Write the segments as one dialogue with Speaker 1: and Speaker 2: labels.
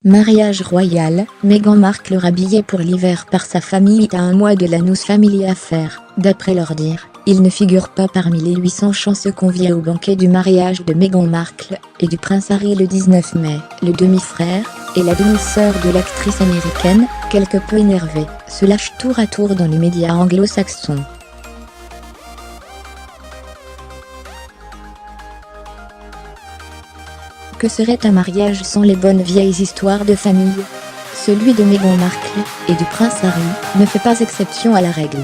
Speaker 1: Mariage royal, Meghan Markle rhabillée pour l'hiver par sa famille à un mois de la noce family affair. D'après leur dire, il ne figure pas parmi les 800 chanceux conviés au banquet du mariage de Meghan Markle et du prince Harry le 19 mai. Le demi-frère et la demi-sœur de l'actrice américaine, quelque peu énervée, se lâchent tour à tour dans les médias anglo-saxons. Que serait un mariage sans les bonnes vieilles histoires de famille? Celui de Meghan Markle et du prince Harry ne fait pas exception à la règle.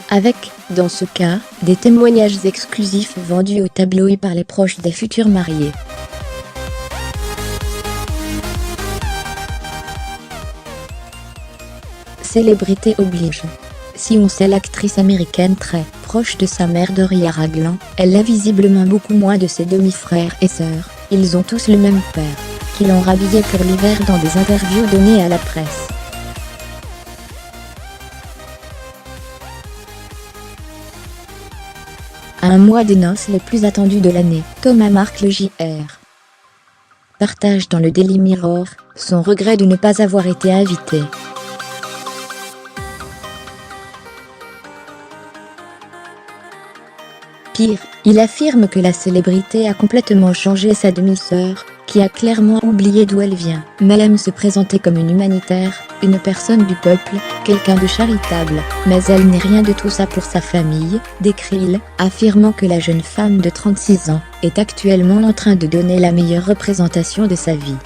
Speaker 1: Avec, dans ce cas, des témoignages exclusifs vendus aux tabloïds par les proches des futurs mariés. Célébrité oblige. Si on sait l'actrice américaine très proche de sa mère Doria Ragland, elle a visiblement beaucoup moins de ses demi-frères et sœurs. Ils ont tous le même père, qui l'ont rhabillé pour l'hiver dans des interviews données à la presse. À un mois des noces les plus attendues de l'année, Thomas Markle Jr. partage dans le Daily Mirror son regret de ne pas avoir été invité. Pire, il affirme que la célébrité a complètement changé sa demi-sœur, qui a clairement oublié d'où elle vient. Mais elle aime se présenter comme une humanitaire, une personne du peuple, quelqu'un de charitable. Mais elle n'est rien de tout ça pour sa famille, décrit-il, affirmant que la jeune femme de 36 ans est actuellement en train de donner la meilleure représentation de sa vie.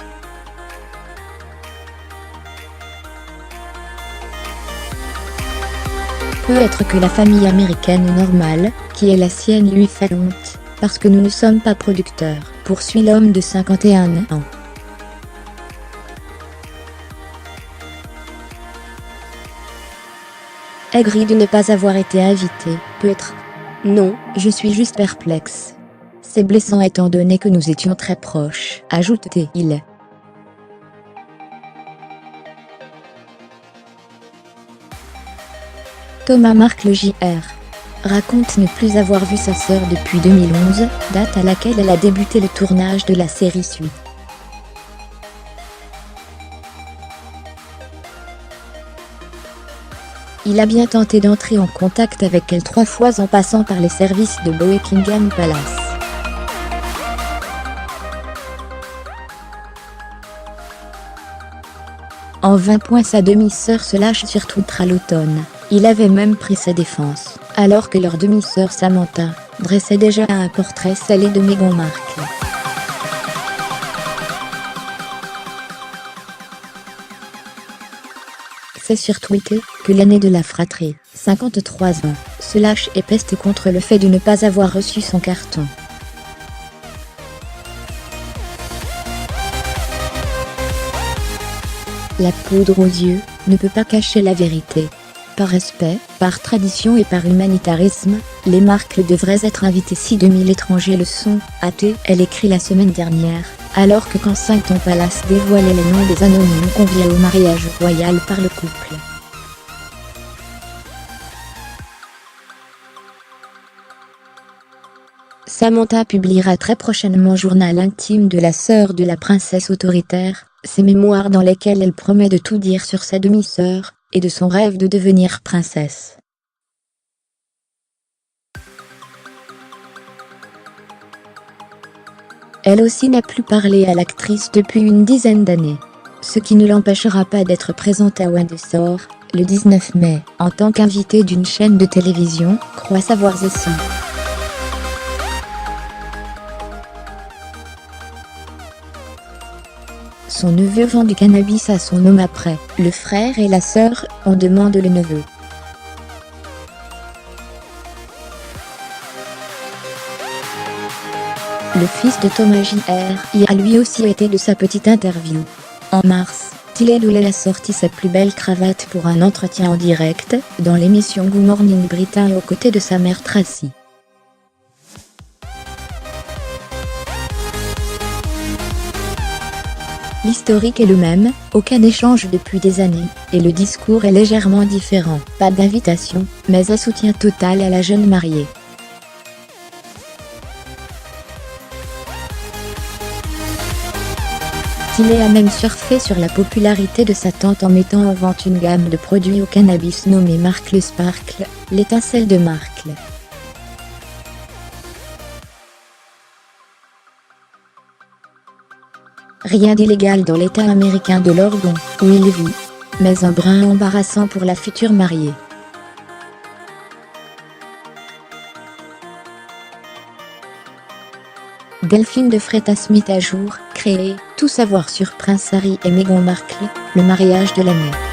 Speaker 1: Peut-être que la famille américaine normale, qui est la sienne, lui fait honte, parce que nous ne sommes pas producteurs, poursuit l'homme de 51 ans. Aigri de ne pas avoir été invité, peut-être. Non, je suis juste perplexe. C'est blessant étant donné que nous étions très proches, ajoute-t-il. Thomas Markle Jr. raconte ne plus avoir vu sa sœur depuis 2011, date à laquelle elle a débuté le tournage de la série Suits. Il a bien tenté d'entrer en contact avec elle 3 fois en passant par les services de Buckingham Palace. En vain, sa demi-sœur se lâche sur Twitter à l'automne. Il avait même pris sa défense, alors que leur demi-sœur Samantha dressait déjà un portrait salé de Meghan Markle. C'est sur Twitter que l'aîné de la fratrie, 53 ans, se lâche et peste contre le fait de ne pas avoir reçu son carton. La poudre aux yeux ne peut pas cacher la vérité. Par respect, par tradition et par humanitarisme, les Markle devraient être invités si 2000 étrangers le sont, a-t-elle écrit la semaine dernière, alors que Kensington Palace dévoilait les noms des anonymes conviés au mariage royal par le couple. Samantha publiera très prochainement Journal intime de la sœur de la princesse autoritaire, ses mémoires dans lesquelles elle promet de tout dire sur sa demi-sœur, et de son rêve de devenir princesse. Elle aussi n'a plus parlé à l'actrice depuis une dizaine d'années, ce qui ne l'empêchera pas d'être présente à Windsor, le 19 mai, en tant qu'invitée d'une chaîne de télévision, croit savoir The Sun. Son neveu vend du cannabis à son homme après. Le frère et la sœur en demandent le neveu. Le fils de Thomas Jr. y a lui aussi été de sa petite interview. En mars, Tilledoul a sorti sa plus belle cravate pour un entretien en direct dans l'émission Good Morning Britain aux côtés de sa mère Tracy. L'historique est le même, aucun échange depuis des années, et le discours est légèrement différent. Pas d'invitation, mais un soutien total à la jeune mariée. Il a même surfé sur la popularité de sa tante en mettant en vente une gamme de produits au cannabis nommée Markle Sparkle, l'étincelle de Markle. Rien d'illégal dans l'État américain de l'Oregon, où il vit, mais un brin embarrassant pour la future mariée. Delphine de Freta Smith à jour, créé, tout savoir sur Prince Harry et Meghan Markle, le mariage de l'année.